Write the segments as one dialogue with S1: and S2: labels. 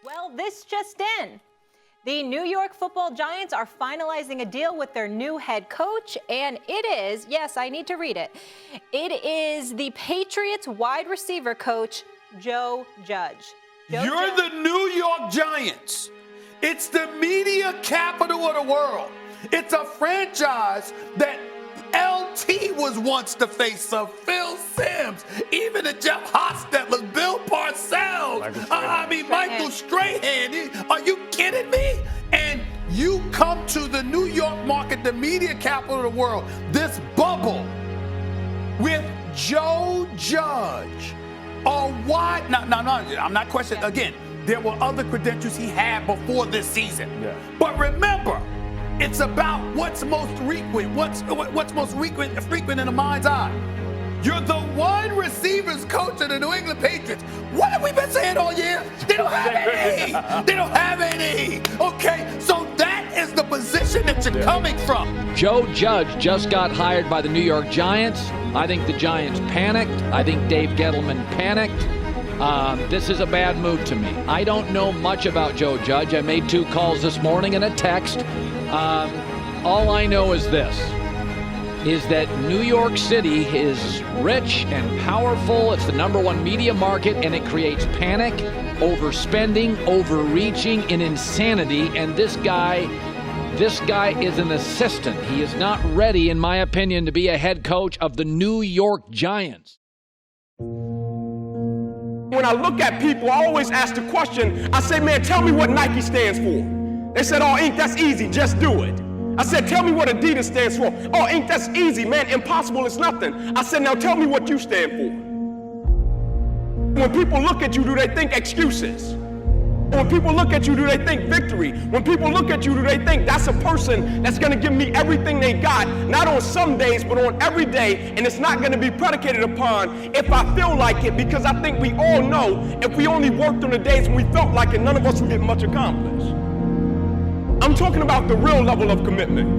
S1: Well, this just in. The New York Football Giants are finalizing a deal with their new head coach, and it is, yes, I need to read it. It is the Patriots wide receiver coach, Joe Judge.
S2: You're the New York Giants. It's the media capital of the world. It's a franchise that LT was once the face of, Phil Simms, even the Jeff Hostetler, Bill Parcells, Michael Strahan. Are you kidding me? And you come to the New York market, the media capital of the world, this bubble with Joe Judge. Or why? No, I'm not questioning. Again, there were other credentials he had before this season. Yeah. But remember, it's about what's most frequent, what's most frequent in the mind's eye. You're the wide receivers coach of the New England Patriots. What have we been saying all year? They don't have any. They don't have any. Okay, so that is the position that you're coming from.
S3: Joe Judge just got hired by the New York Giants. I think the Giants panicked. I think Dave Gettleman panicked. This is a bad move to me. I don't know much about Joe Judge. I made 2 calls this morning and a text. All I know is this, is that New York City is rich and powerful. It's the #1 media market, and it creates panic, overspending, overreaching, and insanity. And this guy is an assistant. He is not ready, in my opinion, to be a head coach of the New York Giants.
S4: When I look at people, I always ask the question, I say, man, tell me what Nike stands for. They said, oh, Inc., that's easy, just do it. I said, tell me what Adidas stands for. Oh, Inc., that's easy, man, impossible is nothing. I said, now tell me what you stand for. When people look at you, do they think excuses? When people look at you, do they think victory? When people look at you, do they think that's a person that's going to give me everything they got, not on some days, but on every day, and it's not going to be predicated upon if I feel like it, because I think we all know if we only worked on the days when we felt like it, none of us would get much accomplished. I'm talking about the real level of commitment,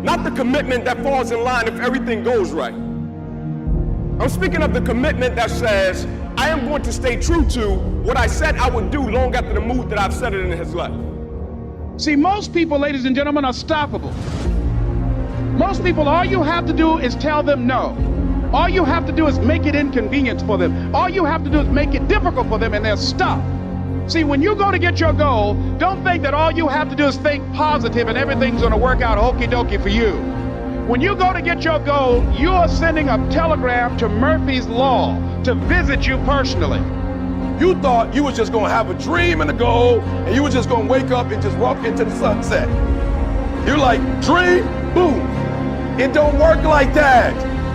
S4: not the commitment that falls in line if everything goes right. I'm speaking of the commitment that says, I am going to stay true to what I said I would do long after the mood that I've set it in his life.
S5: See, most people, ladies and gentlemen, are stoppable. Most people, all you have to do is tell them no. All you have to do is make it inconvenient for them. All you have to do is make it difficult for them, and they'll stop. See, when you go to get your goal, don't think that all you have to do is think positive and everything's going to work out okie dokie for you. When you go to get your goal, you are sending a telegram to Murphy's Law to visit you personally.
S4: You thought you was just going to have a dream and a goal, and you were just going to wake up and just walk into the sunset. You're like, dream, boom. It don't work like that.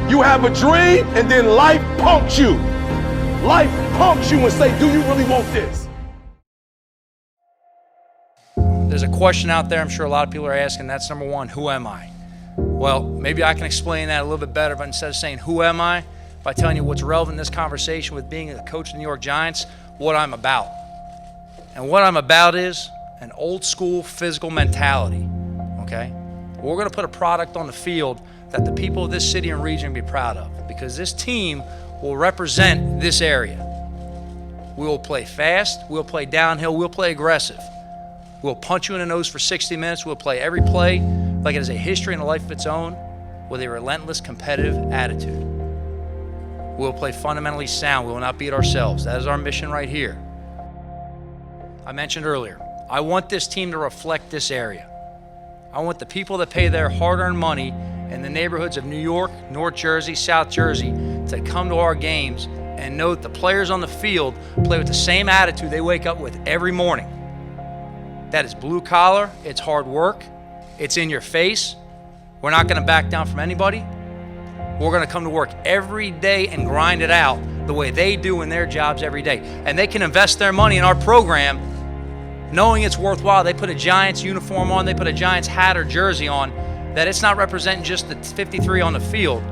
S4: You have a dream, and then life punks you. Life punks you and say, do you really want this?
S6: There's a question out there I'm sure a lot of people are asking. That's number one, who am I? Well, maybe I can explain that a little bit better, but instead of saying who am I, by telling you what's relevant in this conversation with being a coach of the New York Giants, what I'm about. And what I'm about is an old school physical mentality, okay? We're gonna put a product on the field that the people of this city and region will be proud of, because this team will represent this area. We will play fast, we'll play downhill, we'll play aggressive. We'll punch you in the nose for 60 minutes, we'll play every play like it has a history and a life of its own with a relentless competitive attitude. We'll play fundamentally sound. We will not beat ourselves. That is our mission right here. I mentioned earlier, I want this team to reflect this area. I want the people that pay their hard-earned money in the neighborhoods of New York, North Jersey, South Jersey to come to our games and know that the players on the field play with the same attitude they wake up with every morning. That is blue collar, it's hard work, it's in your face. We're not gonna back down from anybody. We're gonna come to work every day and grind it out the way they do in their jobs every day. And they can invest their money in our program knowing it's worthwhile. They put a Giants uniform on, they put a Giants hat or jersey on, that it's not representing just the 53 on the field,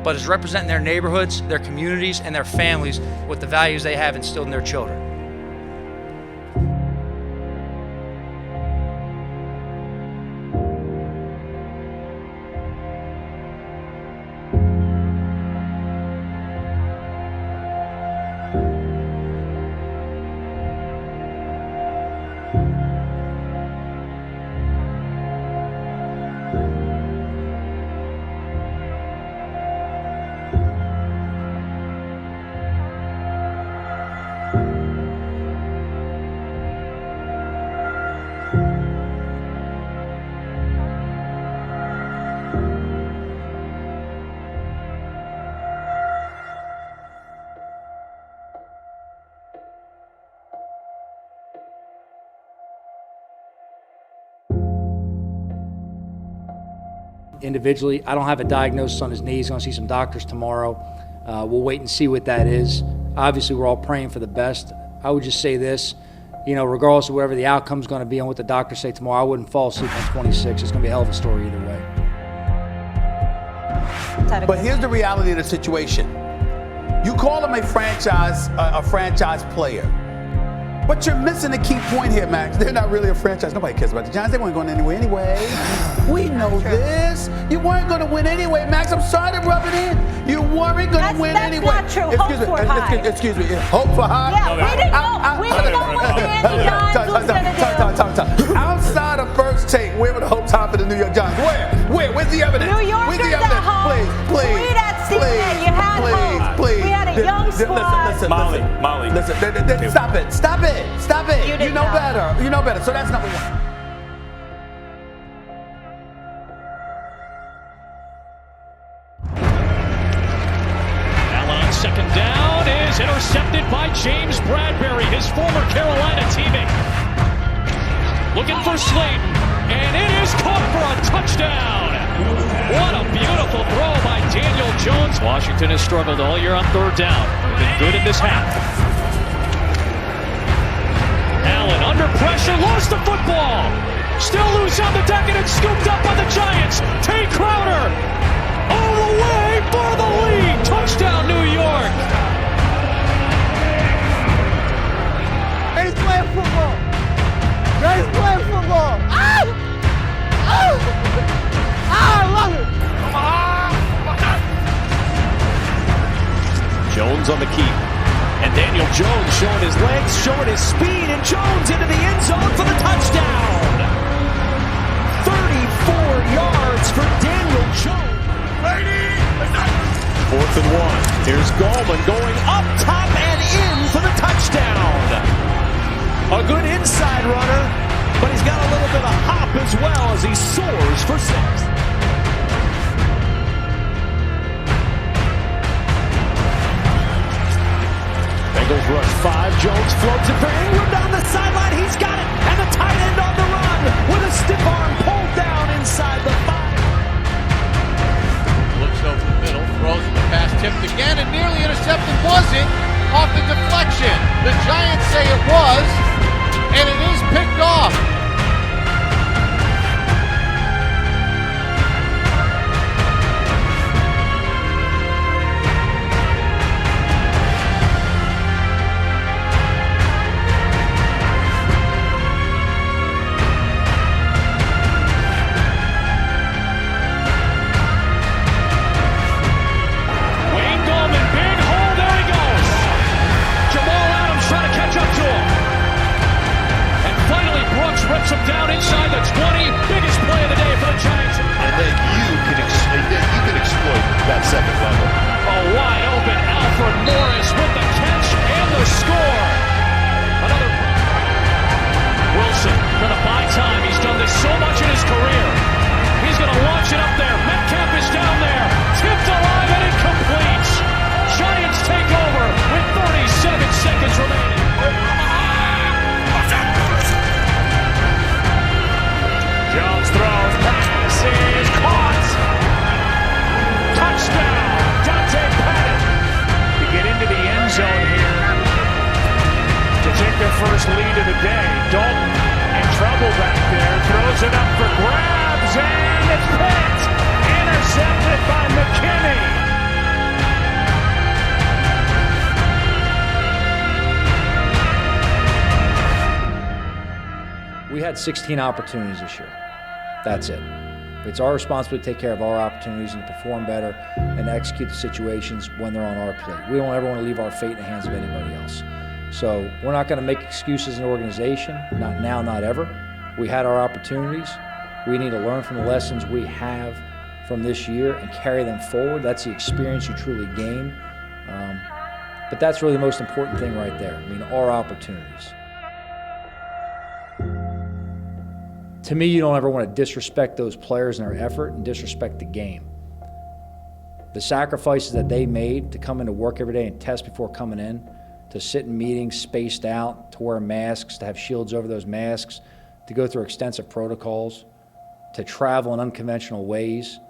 S6: but it's representing their neighborhoods, their communities, and their families with the values they have instilled in their children. individually. I don't have a diagnosis on his knee. He's going to see some doctors tomorrow. We'll wait and see what that is. Obviously, we're all praying for the best. I would just say this, regardless of whatever the outcome's going to be and what the doctors say tomorrow, I wouldn't fall asleep on 26. It's going to be a hell of a story either way.
S2: But here's the reality of the situation. You call him a franchise player. But you're missing a key point here, Max. They're not really a franchise. Nobody cares about the Giants. They weren't going anywhere anyway. We know this. You weren't going to win anyway, Max. I'm sorry to rub it in. You weren't going to win anyway.
S1: That's not true.
S2: Excuse me. Hope for high.
S1: Yeah, we didn't know what Danny Dimes was going to do.
S2: Outside of First Take, where were the hopes high for the New York Giants? Where? Where's the evidence?
S1: New Yorkers
S2: Where's the
S1: at
S2: evidence?
S1: home.
S2: Please.
S1: Tweet at CNN. You had hope.
S2: Please.
S1: We had a young squad.
S2: Molly. Listen. Stop it. You know better. So that's number one.
S7: Allen on second down is intercepted by James Bradbury, his former Carolina teammate. Looking for Slayton, and it is caught for a touchdown. What a beautiful throw by Daniel Jones. Washington has struggled all year on third down. Been good in this half. Allen under pressure, lost the football. Still loose on the deck, and it's scooped up by the Giants. Tay Crowder all the way for the lead. Touchdown, New York.
S8: He's playing football. He's playing football. I love it.
S7: Jones on the keep. And Daniel Jones showing his legs, showing his speed, and Jones into the end zone for the touchdown. 34 yards for Daniel Jones. 4th and 1. Here's Gallman going up top and in for the touchdown. A good inside runner, but he's got a little bit of hop as well as he soars for 6. Bengals rush 5. Jones floats it for Ingram down the sideline. He's got it. And the tight end on the run with a stiff arm pulled down inside the 5.
S9: Looks over the middle, throws the pass, tipped again, and nearly intercepted. Was it off the deflection? The Giants say it was, and it is picked off.
S7: Rips him down inside the 20. Biggest play of the day for the Giants.
S9: And then you can exploit that second level.
S7: A wide open Alfred Morris with the catch and the score. Another Wilson gonna buy time. He's done this so much in his career. He's gonna launch it up there. Metcalf is down there. Tipped alive and incomplete. Giants take over with 37 seconds remaining. Jones throws, pass is caught. Touchdown, Dante Pettit. To get into the end zone here to take their first lead of the day. Dalton in trouble back there, throws it up for grabs, and it's picked. Intercepted by McKinney.
S6: We had 16 opportunities this year. That's it. It's our responsibility to take care of our opportunities and perform better and execute the situations when they're on our plate. We don't ever want to leave our fate in the hands of anybody else. So we're not going to make excuses as an organization, not now, not ever. We had our opportunities. We need to learn from the lessons we have from this year and carry them forward. That's the experience you truly gain. But that's really the most important thing right there. I mean, our opportunities. To me, you don't ever want to disrespect those players and their effort and disrespect the game. The sacrifices that they made to come into work every day and test before coming in, to sit in meetings spaced out, to wear masks, to have shields over those masks, to go through extensive protocols, to travel in unconventional ways,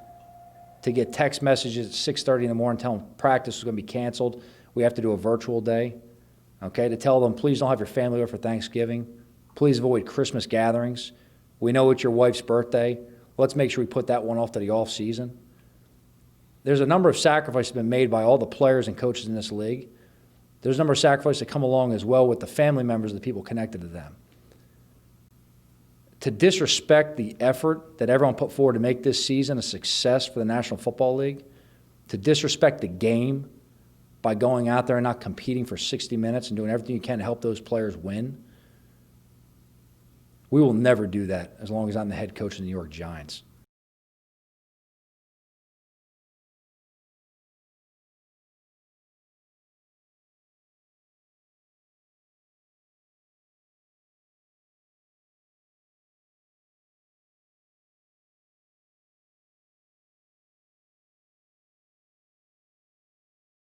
S10: to get text messages at 6:30 in the morning telling them practice is going to be canceled. We have to do a virtual day. Okay, to tell them, please don't have your family over for Thanksgiving. Please avoid Christmas gatherings. We know it's your wife's birthday. Let's make sure we put that one off to the off season. There's a number of sacrifices been made by all the players and coaches in this league. There's a number of sacrifices that come along as well with the family members of the people connected to them. To disrespect the effort that everyone put forward to make this season a success for the National Football League, to disrespect the game by going out there and not competing for 60 minutes and doing everything you can to help those players win, we will never do that as long as I'm the head coach of the New York Giants.